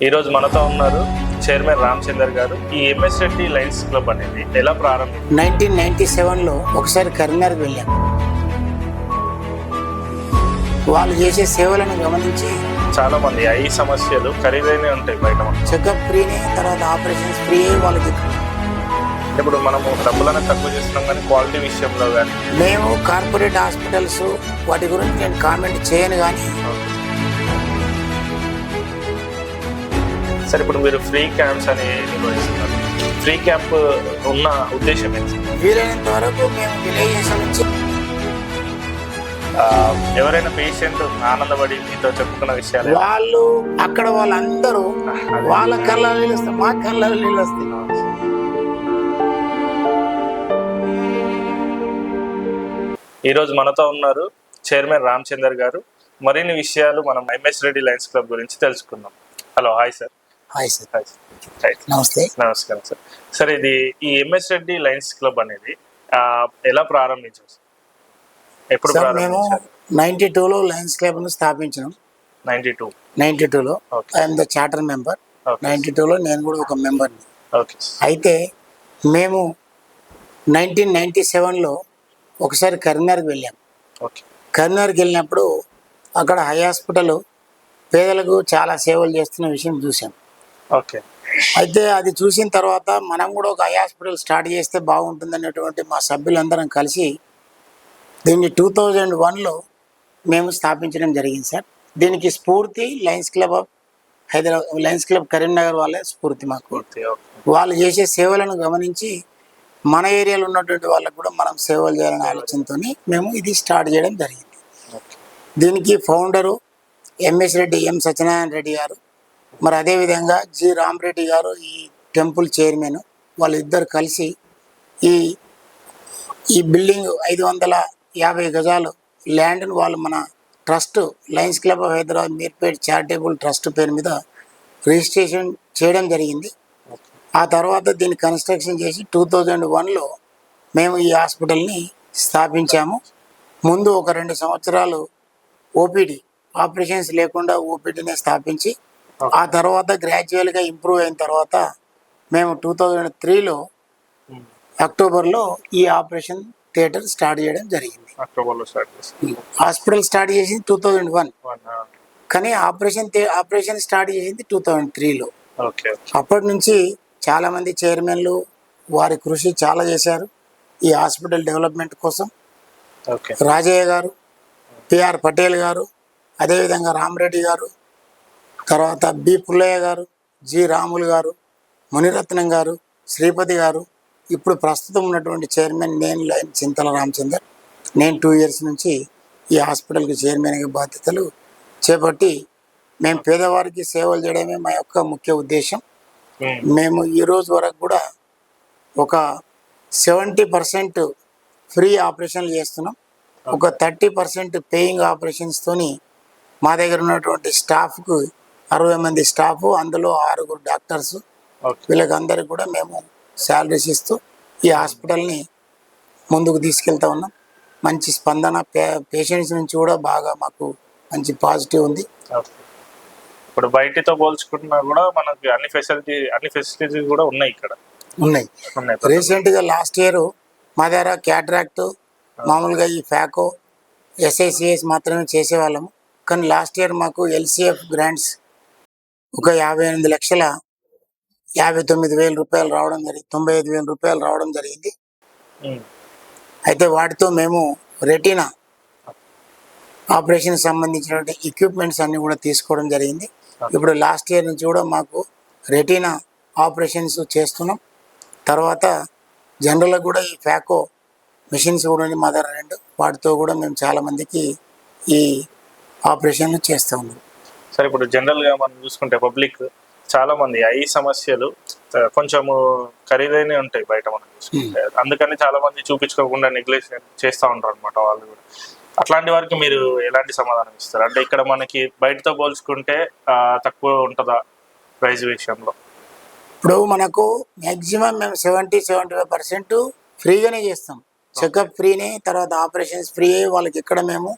ఈరోజు మనతో ఉన్నారు చైర్మన్ రామచందర్ గారు. ఈ ఎంఎస్ రెడ్డి లయన్స్ క్లబ్ అనేది ఎలా ప్రారంభించింది? 1997లో ఒకసారి కరీంనగర్కి వెళ్ళాం. వాళ్ళు చేసే సేవలను గమనించి చాలా మంది ఐ సమస్యలు ఖరీదైన ఉంటాయి బయట. చెకప్ ఫ్రీనే, తర్వాత ఆపరేషన్స్ ఫ్రీ. వాళ్ళకి ఇప్పుడు మనము డబ్బులను తక్కువ చేస్తున్నాం, కానీ క్వాలిటీ విషయంలో కానీ మేము కార్పొరేట్ హాస్పిటల్స్ వాటి గురించి నేను కామెంట్ చేయను. కానీ సరే, ఇప్పుడు మీరు ఫ్రీ క్యాంప్స్ అని నిర్వహిస్తున్నారు. ఫ్రీ క్యాంప్ ఉన్న ఉద్దేశం ఏంటి? వీలైనంత వరకు మేము విలేజెస్ నుంచి ఎవరైనా పేషెంట్ ఆనందపడి మీతో చెప్పుకున్న విషయాలు వాళ్ళు అక్కడ వాళ్ళందరూ వాళ్ళ కళ్ళ నీళ్ళు వస్తాయి, మా కళ్ళ నీళ్ళు వస్తాయి. ఈరోజు మనతో ఉన్నారు చైర్మన్ రామచందర్ గారు. మరిన్ని విషయాలు మనం ఎంఎస్ రెడ్డి లయన్స్ క్లబ్ గురించి తెలుసుకుందాం. Hello, hi sir. Hi sir. Right, నమస్తే. నమస్కారం సార్. సార్, ఇది ఈ ఎంఎస్ రెడ్డి లయన్స్ క్లబ్ అనేది ఎలా ప్రారంభించారు? ఎప్పుడు సార్, మేము ప్రారంభించారు? 92లో లయన్స్ క్లబ్ ను స్థాపించినాం. 92లో ఐఎమ్ ద చార్టర్ మెంబర్. 92లో నేను కూడా ఒక మెంబర్ని. ఓకే. అయితే మేము 1997లో ఒకసారి కరీంనగర్కి వెళ్ళాం. ఓకే. కరీంనగర్కి వెళ్ళినప్పుడు అక్కడ హై హాస్పిటల్ పేదలకు చాలా సేవలు చేస్తున్న విషయం చూసాం. ఓకే. అయితే అది చూసిన తర్వాత మనం కూడా ఒక హై హాస్పిటల్ స్టార్ట్ చేస్తే బాగుంటుంది అనేటువంటి మా సభ్యులందరం కలిసి దీన్ని 2001లో మేము స్థాపించడం జరిగింది సార్. దీనికి స్ఫూర్తి Lions club of Hyderabad, Lions club Karimnagar వాళ్ళే స్ఫూర్తి మాకు. వాళ్ళు చేసే సేవలను గమనించి మన ఏరియాలో ఉన్నటువంటి వాళ్ళకు కూడా మనం సేవలు చేయాలనే ఆలోచనతో మేము ఇది స్టార్ట్ చేయడం జరిగింది. దీనికి ఫౌండరు ఎంఎస్ రెడ్డి, ఎం సత్యనారాయణ రెడ్డి గారు, మరి అదేవిధంగా జి రామరెడ్డి గారు ఈ టెంపుల్ చైర్మన్. వాళ్ళిద్దరు కలిసి ఈ బిల్డింగ్ 550 గజాలు ల్యాండ్ను వాళ్ళు మన trust Lions club of Hyderabad Meerpet charitable trust పేరు మీద రిజిస్ట్రేషన్ చేయడం జరిగింది. ఆ తర్వాత దీన్ని కన్స్ట్రక్షన్ చేసి 2001లో మేము ఈ హాస్పిటల్ని స్థాపించాము. ముందు ఒక 2 సంవత్సరాలు ఓపీడీ ఆపరేషన్స్ లేకుండా ఓపీడీనే స్థాపించి ఆ తర్వాత గ్రాడ్యువల్గా ఇంప్రూవ్ అయిన తర్వాత మేము 2003లో అక్టోబర్లో ఈ ఆపరేషన్ థియేటర్ స్టార్ట్ చేయడం జరిగింది. అక్టోబర్లో హాస్పిటల్ స్టార్ట్ చేసింది 2001, కానీ ఆపరేషన్ స్టార్ట్ చేసింది 2003లో. ఓకే. అప్పటి నుంచి చాలామంది చైర్మన్లు వారి కృషి చాలా చేశారు ఈ హాస్పిటల్ డెవలప్మెంట్ కోసం. ఓకే. రాజయ్య గారు, పిఆర్ పటేల్ గారు, అదేవిధంగా రామరెడ్డి గారు, తర్వాత బి పుల్లయ్య గారు, జి రాములు గారు, మునిరత్నం గారు, శ్రీపతి గారు, ఇప్పుడు ప్రస్తుతం ఉన్నటువంటి చైర్మన్ నేను చింతల రామచందర్. నేను 2 ఇయర్స్ నుంచి ఈ హాస్పిటల్కి చైర్మన్గా బాధ్యతలు చేపట్టి మేము పేదవారికి సేవలు చేయడమే మా యొక్క ముఖ్య ఉద్దేశం. మేము ఈ రోజు వరకు కూడా ఒక 70% ఫ్రీ ఆపరేషన్లు చేస్తున్నాం. ఒక 30% పేయింగ్ ఆపరేషన్స్తోని మా దగ్గర ఉన్నటువంటి స్టాఫ్కు 60 మంది స్టాఫ్, అందులో 6 డాక్టర్స్, వీళ్ళకి అందరికి కూడా మేము శాలరీస్ ఇస్తూ ఈ హాస్పిటల్ని ముందుకు తీసుకెళ్తా ఉన్నాం. మంచి స్పందన పేషెంట్స్ నుంచి కూడా బాగా మాకు మంచి పాజిటివ్ ఉంది. ఇప్పుడు బయటతో పోల్చుకుంటున్నా కూడా మనకి అన్ని ఫెసిలిటీస్ కూడా ఉన్నాయి ఇక్కడ. ఉన్నాయి. రీసెంట్గా లాస్ట్ ఇయర్ మా దగ్గర క్యాట్రాక్ట్, మామూలుగా ఈ ఫ్యాకో, ఎస్ఐసిఎస్ మాత్రమే చేసేవాళ్ళము. కానీ లాస్ట్ ఇయర్ మాకు ఎల్సిఎఫ్ గ్రాంట్స్ ఒక 58,59,000 రూపాయలు రావడం జరిగింది, 95,000 రూపాయలు రావడం జరిగింది. అయితే వాటితో మేము రెటీనా ఆపరేషన్ సంబంధించినటువంటి ఎక్విప్మెంట్స్ అన్ని కూడా తీసుకోవడం జరిగింది. ఇప్పుడు లాస్ట్ ఇయర్ నుంచి కూడా మాకు రెటీనా ఆపరేషన్స్ చేస్తున్నాం. తర్వాత జనరల్గా కూడా ఈ ఫ్యాకో మిషన్స్ కూడా మా దగ్గర 2, వాటితో కూడా మేము చాలామందికి ఈ ఆపరేషన్లు చేస్తూ ఉన్నాం. సరే, ఇప్పుడు జనరల్గా మనం చూసుకుంటే పబ్లిక్ చాలా మంది ఐ సమస్యలు కొంచెము ఖరీదైనవి ఉంటాయి బయట మనం చూసుకుంటే. అందుకని చాలా మంది చూపించుకోకుండా నెగ్లెక్ట్ చేస్తూ ఉంటారు అనమాట వాళ్ళు కూడా. అట్లాంటి వారికి మీరు ఎలాంటి సమాధానం ఇస్తారు? అంటే ఇక్కడ మనకి బయటతో పోల్చుకుంటే తక్కువ ఉంటుందా ప్రైస్ విషయంలో? ఇప్పుడు మనకు మ్యాక్సిమం మేము 70-75% ఫ్రీగానే చేస్తాం. చెకప్ ఫ్రీనే, తర్వాత ఆపరేషన్స్ ఫ్రీ. వాళ్ళకి ఇక్కడ మేము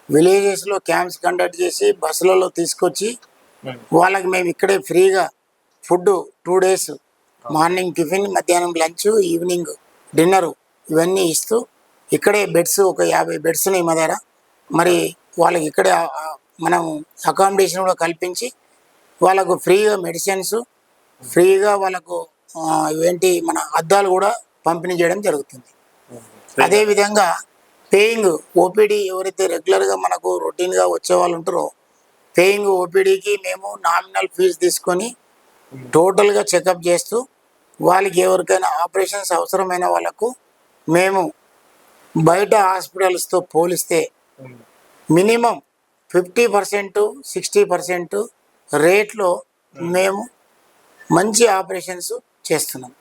విలేజెస్లో క్యాంప్స్ కండక్ట్ చేసి బస్సులలో తీసుకొచ్చి వాళ్ళకి మేము ఇక్కడే ఫ్రీగా ఫుడ్ 2 days మార్నింగ్ టిఫిన్, మధ్యాహ్నం లంచ్, ఈవినింగ్ డిన్నరు ఇవన్నీ ఇస్తూ ఇక్కడే బెడ్స్ ఒక 50 బెడ్స్ ఉన్నాయి మా దగ్గర. మరి వాళ్ళకి ఇక్కడే మనం అకామిడేషన్ కూడా కల్పించి వాళ్ళకు ఫ్రీగా మెడిసిన్స్, ఫ్రీగా వాళ్ళకు ఏంటి మన అద్దాలు కూడా పంపిణీ చేయడం జరుగుతుంది. అదేవిధంగా పేయింగ్ ఓపీడీ ఎవరైతే రెగ్యులర్గా మనకు రొటీన్గా వచ్చే వాళ్ళు ఉంటారో పేయింగ్ ఓపీడీకి మేము నామినల్ ఫీజు తీసుకొని టోటల్గా చెకప్ చేస్తూ వాళ్ళకి ఎవరికైనా ఆపరేషన్స్ అవసరమైన వాళ్ళకు మేము బయట హాస్పిటల్స్తో పోలిస్తే మినిమం 50% 60% రేట్లో మేము మంచి ఆపరేషన్స్ చేస్తున్నాం.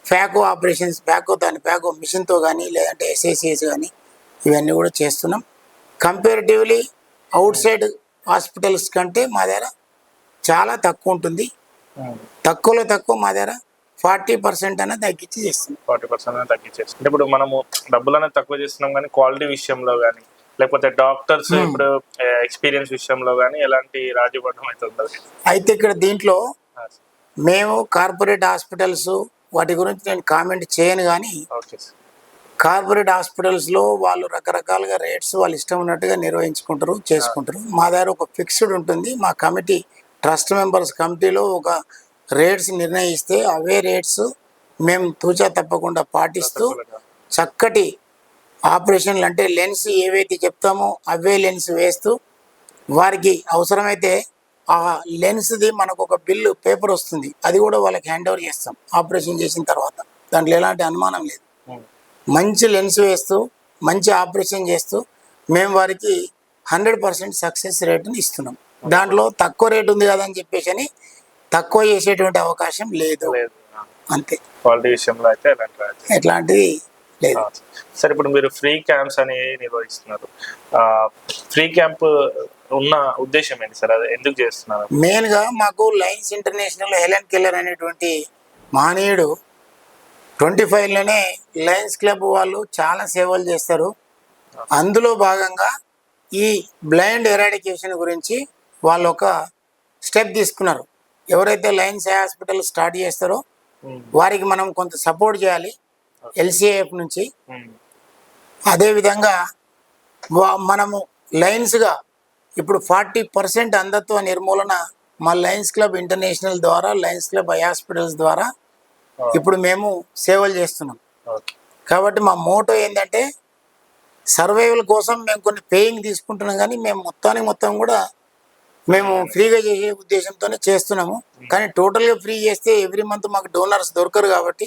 ఫ్యాకో ఆపరేషన్స్, ఫ్యాకో మిషన్తో కానీ లేదంటే ఎస్ఐసిఎస్ కానీ ఇవన్నీ కూడా చేస్తున్నాం. కంపారిటివ్లీ అవుట్ సైడ్ హాస్పిటల్స్ కంటే మా దగ్గర చాలా తక్కువ ఉంటుంది. తక్కువలో తక్కువ మా దగ్గర 40% అనేది తగ్గించి చేస్తున్నాం. 40% తగ్గించేసి అంటే ఇప్పుడు మనము డబ్బులు అనేది తక్కువ చేస్తున్నాం కానీ క్వాలిటీ విషయంలో కానీ లేకపోతే డాక్టర్స్ ఇప్పుడు ఎక్స్పీరియన్స్ విషయంలో కానీ ఎలాంటి రాజీపడడం అయితే ఉండదు. అయితే ఇక్కడ దీంట్లో మేము కార్పొరేట్ హాస్పిటల్స్ వాటి గురించి నేను కామెంట్ చేయను, కానీ కార్పొరేట్ హాస్పిటల్స్లో వాళ్ళు రకరకాలుగా రేట్స్ వాళ్ళు ఇష్టం ఉన్నట్టుగా నిర్వహించుకుంటారు, చేసుకుంటారు. మా దగ్గర ఒక ఫిక్స్డ్ ఉంటుంది. మా కమిటీ ట్రస్ట్ మెంబర్స్ కమిటీలో ఒక రేట్స్ నిర్ణయిస్తే అవే రేట్స్ మేము తూచా తప్పకుండా పాటిస్తూ చక్కటి ఆపరేషన్లు అంటే లెన్స్ ఏవైతే చెప్తామో అవే లెన్స్ వేస్తూ వారికి అవసరమైతే ఆ లెన్స్ది మనకు ఒక బిల్లు పేపర్ వస్తుంది, అది కూడా వాళ్ళకి హ్యాండ్ ఓవర్ చేస్తాం ఆపరేషన్ చేసిన తర్వాత. దాంట్లో ఎలాంటి అనుమానం లేదు. మంచి లెన్స్ వేస్తూ మంచి ఆపరేషన్ చేస్తూ మేము వారికి 100% సక్సెస్ రేటుని ఇస్తున్నాం. దాంట్లో తక్కువ రేటు ఉంది కదా అని చెప్పేసి అని తక్కువ చేసేటువంటి అవకాశం లేదు. అంతే. క్వాలిటీ విషయంలో అయితే ఎట్లాంటిది లేదు. సరే, ఇప్పుడు మీరు ఫ్రీ క్యాంప్స్ అని నిర్వహిస్తున్నారు. ఫ్రీ క్యాంప్ ఉన్న ఉద్దేశం ఏంటి సార్? అది ఎందుకు చేస్తున్నారు? మెయిన్గా మాకు లయన్స్ ఇంటర్నేషనల్ హెలెన్ కెల్లర్ అనేటువంటి మహనీయుడు 25లోనే లయన్స్ క్లబ్ వాళ్ళు చాలా సేవలు చేస్తారు. అందులో భాగంగా ఈ బ్లైండ్ ఎరాడికేషన్ గురించి వాళ్ళు ఒక స్టెప్ తీసుకున్నారు. ఎవరైతే లయన్స్ హాస్పిటల్ స్టార్ట్ చేస్తారో వారికి మనం కొంత సపోర్ట్ చేయాలి ఎల్సిఏఎఫ్ నుంచి. అదేవిధంగా మనము లయన్స్గా ఇప్పుడు 40% అంధత్వ నిర్మూలన మా లయన్స్ క్లబ్ ఇంటర్నేషనల్ ద్వారా, లయన్స్ క్లబ్ ఐ హాస్పిటల్స్ ద్వారా ఇప్పుడు మేము సేవలు చేస్తున్నాం. కాబట్టి మా మోటో ఏంటంటే సర్వైవల్ కోసం మేము కొన్ని పేయింగ్ తీసుకుంటున్నాం, కానీ మేము మొత్తం కూడా మేము ఫ్రీగా చేసే ఉద్దేశంతోనే చేస్తున్నాము. కానీ టోటల్గా ఫ్రీ చేస్తే ఎవ్రీ మంత్ మాకు డోనర్స్ దొరకరు, కాబట్టి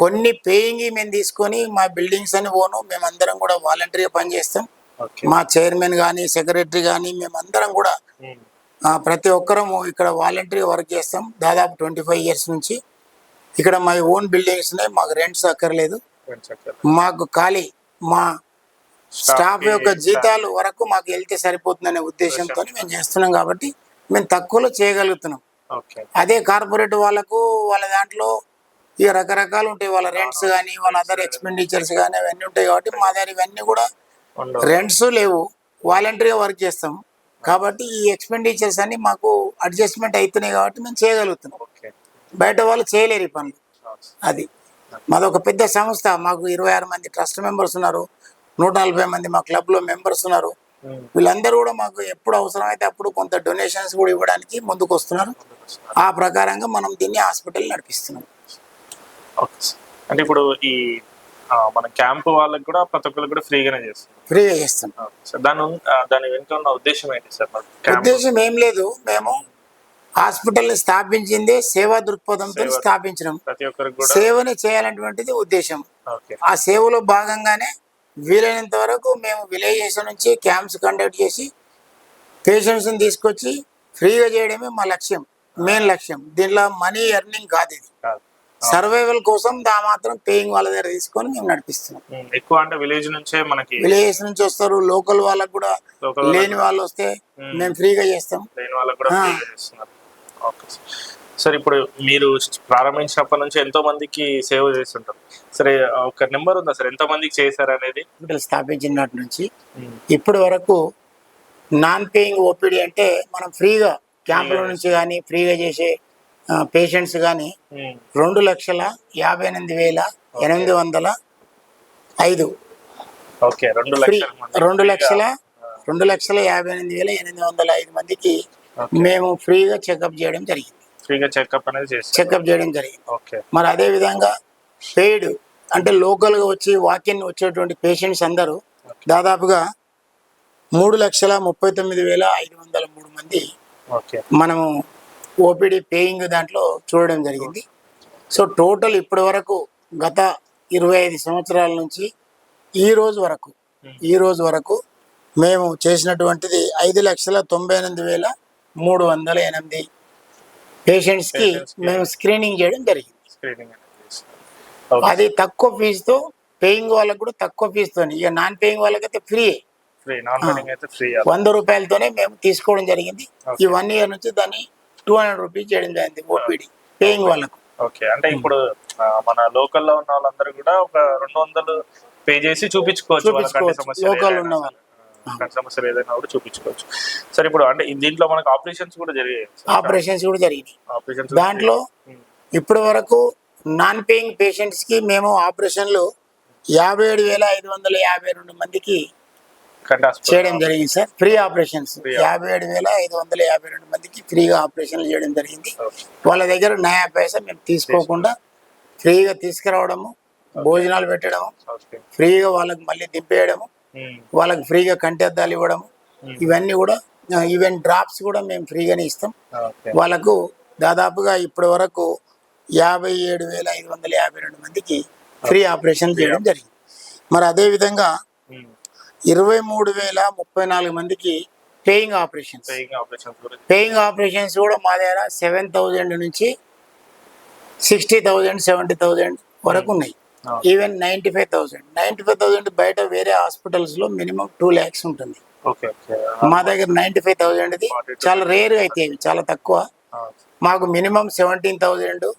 కొన్ని పేయింగ్ మేము తీసుకొని మా బిల్డింగ్స్ అని ఓను మేమందరం కూడా వాలంటరీగా పనిచేస్తాం. మా చైర్మన్ కానీ సెక్రటరీ కానీ మేమందరం కూడా ప్రతి ఒక్కరము ఇక్కడ వాలంటరీ వర్క్ చేస్తాం. దాదాపు 25 years నుంచి ఇక్కడ మా ఓన్ బిల్డింగ్స్ ఉన్నాయి. మాకు రెంట్స్ అక్కర్లేదు. మాకు ఖాళీ మా స్టాఫ్ యొక్క జీతాలు వరకు మాకు వెళ్తే సరిపోతుందనే ఉద్దేశంతో మేము చేస్తున్నాం. కాబట్టి మేము తక్కువలో చేయగలుగుతున్నాం. అదే కార్పొరేట్ వాళ్ళకు వాళ్ళ దాంట్లో ఇక రకరకాలు ఉంటాయి. వాళ్ళ రెంట్స్ కానీ వాళ్ళ అదర్ ఎక్స్పెండిచర్స్ కానీ అవన్నీ ఉంటాయి. కాబట్టి మా దగ్గర ఇవన్నీ కూడా రెంట్స్ లేవు, వాలంటరీగా వర్క్ చేస్తాం. కాబట్టి ఈ ఎక్స్పెండిచర్స్ అన్ని మాకు అడ్జస్ట్మెంట్ అవుతున్నాయి కాబట్టి మేము చేయగలుగుతున్నాం. బయట వాళ్ళు చేయలేరు ఈ పనులు. అది మాదొక పెద్ద సంస్థ. మాకు 26 మంది ట్రస్ట్ మెంబర్స్ ఉన్నారు, 140 మంది మా క్లబ్లో మెంబర్స్ ఉన్నారు. వీళ్ళందరూ కూడా మాకు ఎప్పుడు అవసరమైతే అప్పుడు కొంత డొనేషన్స్ కూడా ఇవ్వడానికి ముందుకు వస్తున్నారు. ఆ ప్రకారంగా మనం దీన్ని హాస్పిటల్ నడిపిస్తున్నాం. అంటే ఇప్పుడు ఈ మన క్యాంప్ వాళ్ళకి కూడా ప్రతి ఒక్కరికి కూడా ఫ్రీగా చేస్తాం. దాని వెనుక ఉన్న ఉద్దేశం ఏంటి సార్? ఉద్దేశం ఏం లేదు, మేము హాస్పిటల్ స్థాపించింది సేవా దృక్పథంతో స్థాపించడం. సేవని చేయాలనేటువంటిది ఉద్దేశం. ఆ సేవలో భాగంగానే వీలైనంత వరకు మేము విలేజెస్ నుంచి క్యాంప్స్ కండక్ట్ చేసి పేషెంట్స్ని తీసుకొచ్చి ఫ్రీగా చేయడమే మా లక్ష్యం, మెయిన్ లక్ష్యం. దీంట్లో మనీ ఎర్నింగ్ కాదు, ఇది సర్వైవల్ కోసం దా మాత్రం పేయింగ్ వాళ్ళ దగ్గర తీసుకొని మేము నడిపిస్తున్నాం. ఎక్కువ అంటే విలేజ్ నుంచి వస్తారు. లోకల్ వాళ్ళకు కూడా లేని వాళ్ళు వస్తే మేము ఫ్రీగా చేస్తాం. సార్, ఇప్పుడు మీరు ప్రారంభించినప్పటి నుంచి ఎంతో మందికి సేవ చేస్తుంటారు. సరే, ఒక నెంబర్ ఉందా సార్ ఎంతో మందికి చేశారు అనేది? స్థాపించినటి నుంచి ఇప్పటి వరకు నాన్ పేయింగ్ ఓపీడీ అంటే మనం ఫ్రీగా క్యాంపుల నుంచి కానీ ఫ్రీగా చేసే పేషెంట్స్ కానీ 2,58,805 ఓకే 2 ఫ్రీ. లక్షల మంది 2,58,805 మందికి మేము ఫ్రీగా చెకప్ చేయడం జరిగింది. ఫ్రీగా చెకప్ అనేది చేస్తారు. చెకప్ చేయడం జరిగింది. ఓకే మరి అదే విధంగా పెయిడ్ అంటే లోకల్గా వచ్చి వాకిన్ వచ్చేటువంటి పేషెంట్స్ అందరూ దాదాపుగా 3,39,503 మంది ఓకే మనము ఓపీడీ పేయింగ్ దాంట్లో చూడడం జరిగింది. సో టోటల్ ఇప్పటి వరకు గత 25 సంవత్సరాల నుంచి ఈ రోజు వరకు మేము చేసినటువంటిది 5,98,308 పేషెంట్స్కి మేము స్క్రీనింగ్ చేయడం జరిగింది. స్క్రీనింగ్ అది తక్కువ ఫీజుతో, పేయింగ్ వాళ్ళకు కూడా తక్కువ ఫీజుతో, ఇక నాన్ పేయింగ్ వాళ్ళకైతే ఫ్రీ ఫ్రీ, నాన్ పేయింగ్ అయితే ఫ్రీ. 100 రూపాయలతోనే మేము తీసుకోవడం జరిగింది. ఈ 1 ఇయర్ నుంచి దాన్ని 200 రూపీస్ చేయడం జరిగింది ఓపీడీ పేయింగ్ వాళ్ళకు. ఓకే అంటే ఇప్పుడు మన లోకల్లో ఉన్న వాళ్ళందరూ కూడా ఒక 200 పే చేసి చూపించుకోవచ్చు. లోకల్ ఉన్న వాళ్ళు సమస్యలు ఏదైనా కూడా చూపించుకోవచ్చు. సరే ఇప్పుడు అంటే దీంట్లో మనకు ఆపరేషన్స్ కూడా జరిగాయి. ఆపరేషన్స్ దాంట్లో ఇప్పటి వరకు నాన్ పేయింగ్ పేషెంట్స్ కి మేము ఆపరేషన్లు 57,552 మందికి చేయడం జరిగింది సార్. ఫ్రీ ఆపరేషన్స్ 57,552 మందికి ఫ్రీగా ఆపరేషన్లు చేయడం జరిగింది. వాళ్ళ దగ్గర నయా పైసా మేము తీసుకోకుండా ఫ్రీగా తీసుకురావడము, భోజనాలు పెట్టడము, ఫ్రీగా వాళ్ళకి మళ్ళీ దింపేయడము, వాళ్ళకి ఫ్రీగా కంటి అద్దాలు ఇవ్వడము, ఇవన్నీ కూడా ఈవెన్ డ్రాప్స్ కూడా మేము ఫ్రీగానే ఇస్తాం. వాళ్ళకు దాదాపుగా ఇప్పటి వరకు 57,552 మందికి ఫ్రీ ఆపరేషన్ చేయడం జరిగింది. మరి అదేవిధంగా 23,034 మందికి పేయింగ్ ఆపరేషన్స్ కూడా మా దగ్గర 7,000 నుంచి 60,000 70,000 వరకు ఉన్నాయి. ఈవెన్ 95,000 బయట వేరే హాస్పిటల్స్ లో మినిమం 2 lakhs ఉంటుంది. మా దగ్గర 95,000 చాలా రేర్ అయితే, చాలా తక్కువ. మాకు మినిమం 17,000,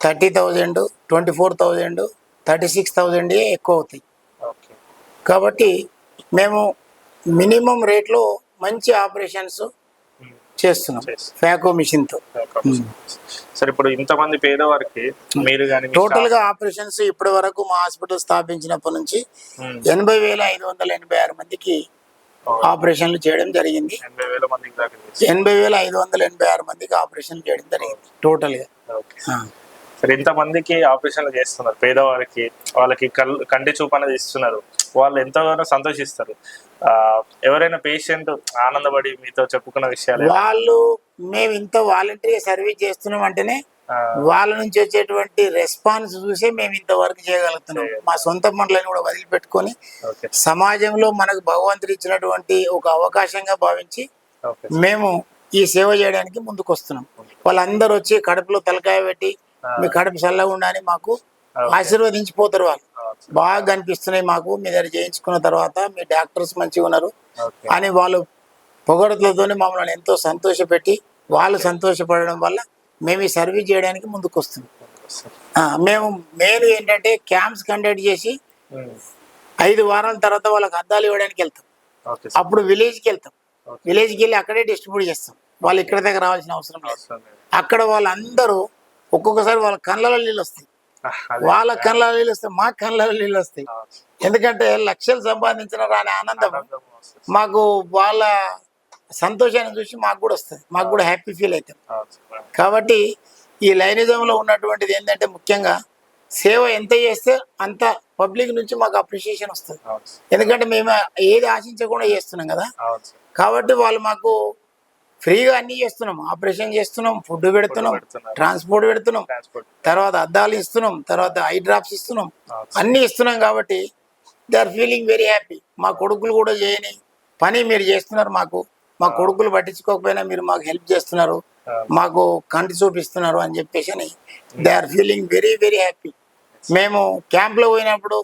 30,000, 24,000, 36,000 ఎక్కువ అవుతాయి. కాబట్టి మేము మినిమం రేట్లో మంచి ఆపరేషన్స్ చేస్తున్నాం ఫ్యాకో మిషన్ తో. సరే ఇప్పుడు ఇంతమంది పేదవారికి మీరు కానీ టోటల్ గా ఆపరేషన్స్ ఇప్పటి వరకు మా హాస్పిటల్ స్థాపించినప్పటి నుంచి 80,586 మందికి ఆపరేషన్లు చేయడం జరిగింది. 80,586 మందికి ఆపరేషన్లు చేయడం జరిగింది టోటల్ గా. సరే ఇంతమందికి ఆపరేషన్లు చేస్తున్నారు పేదవారికి, వాళ్ళకి కంటి చూపు అనేది ఇస్తున్నారు, వాళ్ళు ఎంతగానో సంతోషిస్తారు. ఎవరైనా పేషెంట్ ఆనందపడి మీతో చెప్పుకున్న విషయాలు వాళ్ళు మేము ఇంత వాలంటరీ సర్వీస్ చేస్తున్నాం అంటేనే వాళ్ళ నుంచి వచ్చేటువంటి రెస్పాన్స్ చూసే మేము ఇంతవరకు చేయగలుగుతున్నాం. మా సొంత పనులను కూడా వదిలిపెట్టుకొని సమాజంలో మనకు భగవంతుడు ఇచ్చినటువంటి ఒక అవకాశంగా భావించి మేము ఈ సేవ చేయడానికి ముందుకు వస్తున్నాం. వాళ్ళందరూ వచ్చి కడుపులో తలకాయ పెట్టి మీ కడుపు చల్లగా ఉండని మాకు ఆశీర్వదించిపోతారు. వాళ్ళు బాగా కనిపిస్తున్నాయి మాకు, మీ దగ్గర చేయించుకున్న తర్వాత మీ డాక్టర్స్ మంచిగా ఉన్నారు అని వాళ్ళు పొగడతలతోనే మమ్మల్ని ఎంతో సంతోషపెట్టి వాళ్ళు సంతోషపడడం వల్ల మేము ఈ సర్వీస్ చేయడానికి ముందుకు వస్తున్నాం. మేము మెయిన్ ఏంటంటే క్యాంప్స్ కండక్ట్ చేసి 5 వారాల తర్వాత వాళ్ళకి అద్దాలు ఇవ్వడానికి వెళ్తాం. అప్పుడు విలేజ్కి వెళ్తాం. విలేజ్కి వెళ్ళి అక్కడే డిస్ట్రిబ్యూట్ చేస్తాం. వాళ్ళు ఇక్కడ దగ్గర రావాల్సిన అవసరం లేదు. అక్కడ వాళ్ళందరూ ఒక్కొక్కసారి వాళ్ళ కళ్ళలో నీళ్ళు వస్తాయి, వాళ్ళ కళ్ళలో నీళ్ళు వస్తాయి, మా కళ్ళలో నీళ్ళు వస్తాయి. ఎందుకంటే లక్షలు సంపాదించిన రాని ఆనందం మాకు, వాళ్ళ సంతోషాన్ని చూసి మాకు కూడా వస్తుంది, మాకు కూడా హ్యాపీ ఫీల్ అవుతాం. కాబట్టి ఈ లైనిజంలో ఉన్నటువంటిది ఏంటంటే ముఖ్యంగా సేవ ఎంత చేస్తే అంత పబ్లిక్ నుంచి మాకు అప్రిషియేషన్ వస్తుంది. ఎందుకంటే మేము ఏది ఆశించకుండా చేస్తున్నాం కదా. కాబట్టి వాళ్ళు మాకు ఫ్రీగా అన్ని చేస్తున్నాం, ఆపరేషన్ చేస్తున్నాం, ఫుడ్ పెడుతున్నాం, ట్రాన్స్పోర్ట్ పెడుతున్నాం, తర్వాత అద్దాలు ఇస్తున్నాం, తర్వాత ఐ డ్రాప్స్ ఇస్తున్నాం, అన్ని ఇస్తున్నాం. కాబట్టి they are feeling very happy. మా కొడుకులు కూడా చేయని పని మీరు చేస్తున్నారు, మా కొడుకులు పట్టించుకోకపోయినా మీరు మాకు హెల్ప్ చేస్తున్నారు, మాకు కంటి చూపిస్తున్నారు అని చెప్పేసి they are feeling very very happy. మేము క్యాంప్లో పోయినప్పుడు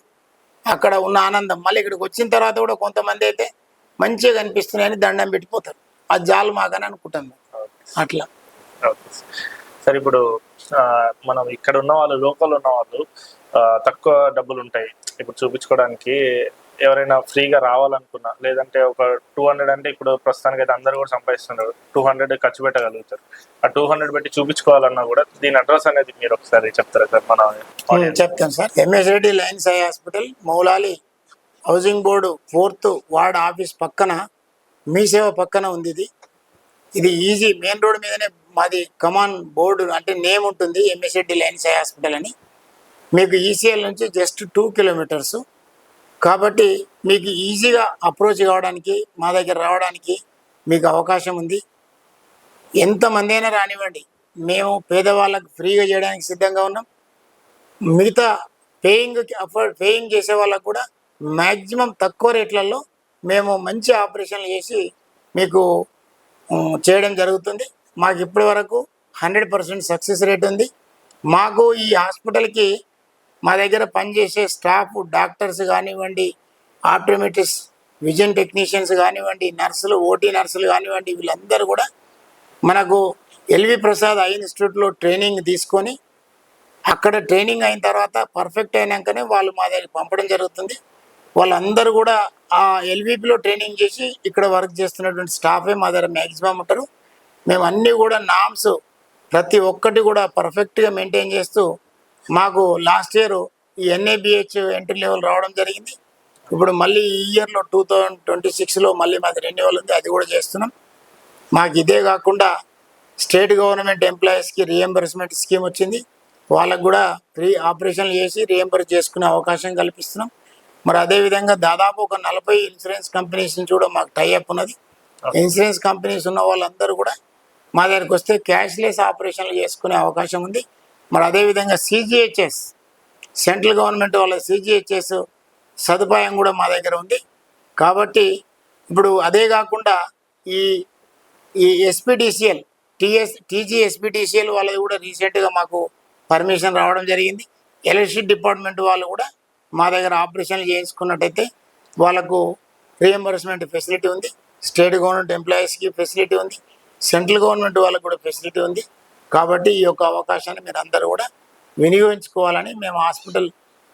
అక్కడ ఉన్న ఆనందం మళ్ళీ ఇక్కడికి వచ్చిన తర్వాత కూడా కొంతమంది అయితే మంచిగా కనిపిస్తున్నాయని దండం పెట్టిపోతారు. అది జాలు మాకని అనుకుంటాం అట్లా. సరే ఇప్పుడు మనం ఇక్కడ ఉన్న వాళ్ళు, లోకల్ ఉన్న వాళ్ళు తక్కువ డబ్బులు ఉంటాయి ఇప్పుడు చూపించుకోవడానికి, ఎవరైనా ఫ్రీగా రావాలనుకున్నా, లేదంటే ఒక 200 అంటే ఇప్పుడు ప్రస్తుతానికి అయితే అందరూ కూడా సంపాదిస్తున్నారు, 200 ఖర్చు పెట్టగలుగుతారు. ఆ 200 పెట్టి చూపించుకోవాలన్నా కూడా దీని అడ్రస్ అనేది మీరు ఒకసారి చెప్తారా సార్ మన audience? చెప్తాను sir. MS Reddy Lions eye hospital, Moula Ali housing board 4th ward office పక్కన, మీ సేవ పక్కన ఉంది. ఇది ఈజీ, మెయిన్ రోడ్ మీదనే మాది కమాన్ బోర్డు అంటే నేమ్ ఉంటుంది, MS Reddy Lions eye hospital అని. మీకు ఈసీఎల్ నుంచి జస్ట్ 2 కిలోమీటర్స్. కాబట్టి మీకు ఈజీగా అప్రోచ్ కావడానికి, మా దగ్గర రావడానికి మీకు అవకాశం ఉంది. ఎంతమంది అయినా రానివ్వండి, మేము పేదవాళ్ళకు ఫ్రీగా చేయడానికి సిద్ధంగా ఉన్నాం. మిగతా పేయింగ్ చేసే వాళ్ళకు కూడా మ్యాక్సిమం తక్కువ రేట్లలో మేము మంచి ఆపరేషన్లు చేసి మీకు చేయడం జరుగుతుంది. మాకు ఇప్పటి వరకు 100% సక్సెస్ రేట్ ఉంది. మాకు ఈ హాస్పిటల్కి మా దగ్గర పనిచేసే స్టాఫ్, డాక్టర్స్ కానివ్వండి, ఆప్టోమెట్రిస్ట్, విజన్ టెక్నీషియన్స్ కానివ్వండి, నర్సులు, ఓటీ నర్సులు కానివ్వండి, వీళ్ళందరూ కూడా మనకు ఎల్వి ప్రసాద్ ఐ ఇన్స్టిట్యూట్లో ట్రైనింగ్ తీసుకొని, అక్కడ ట్రైనింగ్ అయిన తర్వాత పర్ఫెక్ట్ అయినాకనే వాళ్ళు మా దగ్గరికి పంపడం జరుగుతుంది. వాళ్ళందరూ కూడా ఆ ఎల్విపిలో ట్రైనింగ్ చేసి ఇక్కడ వర్క్ చేస్తున్నటువంటి స్టాఫే మా దగ్గర మ్యాక్సిమం ఉంటారు. మేము అన్నీ కూడా నామ్స్ ప్రతి ఒక్కటి కూడా పర్ఫెక్ట్గా మెయింటైన్ చేస్తూ, మాకు లాస్ట్ ఇయర్ ఈ ఎన్ఏబిహెచ్ ఎంట్రీ లెవెల్ రావడం జరిగింది. ఇప్పుడు మళ్ళీ ఈ ఇయర్లో 2026లో మళ్ళీ మాది రెన్యువల్ ఉంది, అది కూడా చేస్తున్నాం. మాకు ఇదే కాకుండా స్టేట్ గవర్నమెంట్ ఎంప్లాయీస్కి రీఎంబర్స్మెంట్ స్కీమ్ వచ్చింది. వాళ్ళకు కూడా ఫ్రీ ఆపరేషన్లు చేసి రీఎంబర్స్ చేసుకునే అవకాశం కల్పిస్తున్నాం. మరి అదేవిధంగా దాదాపు ఒక 40 ఇన్సూరెన్స్ కంపెనీస్ నుంచి కూడా మాకు టైఅప్ ఉన్నది. ఇన్సూరెన్స్ కంపెనీస్ ఉన్న వాళ్ళందరూ కూడా మా దగ్గరికి వస్తే క్యాష్లెస్ ఆపరేషన్లు చేసుకునే అవకాశం ఉంది. మరి అదేవిధంగా సిజిహెచ్ఎస్, సెంట్రల్ గవర్నమెంట్ వాళ్ళ సిజిహెచ్ఎస్ సదుపాయం కూడా మా దగ్గర ఉంది. కాబట్టి ఇప్పుడు అదే కాకుండా ఈ ఈ ఎస్పీడీసీఎల్, టీజీఎస్పీడీసీఎల్ వాళ్ళది కూడా రీసెంట్గా మాకు పర్మిషన్ రావడం జరిగింది. ఎలక్ట్రిసిటీ డిపార్ట్మెంట్ వాళ్ళు కూడా మా దగ్గర ఆపరేషన్లు చేయించుకున్నట్టయితే వాళ్ళకు రీఎంబర్స్మెంట్ ఫెసిలిటీ ఉంది. స్టేట్ గవర్నమెంట్ ఎంప్లాయీస్కి ఫెసిలిటీ ఉంది, సెంట్రల్ గవర్నమెంట్ వాళ్ళకు కూడా ఫెసిలిటీ ఉంది. కాబట్టి ఈ యొక్క అవకాశాన్ని మీరు అందరూ కూడా వినియోగించుకోవాలని మేము హాస్పిటల్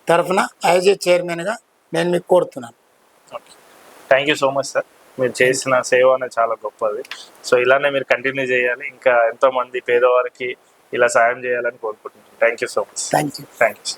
తరఫున యాజ్ ఏ చైర్మన్గా నేను మీకు కోరుతున్నాను. Thank you so much sir. మీరు చేసిన సేవ అనేది చాలా గొప్పది. సో ఇలానే మీరు కంటిన్యూ చేయాలి, ఇంకా ఎంతో మంది పేదవారికి ఇలా సాయం చేయాలని కోరుకుంటున్నాను. Thank you so much. Thank you. Thank you.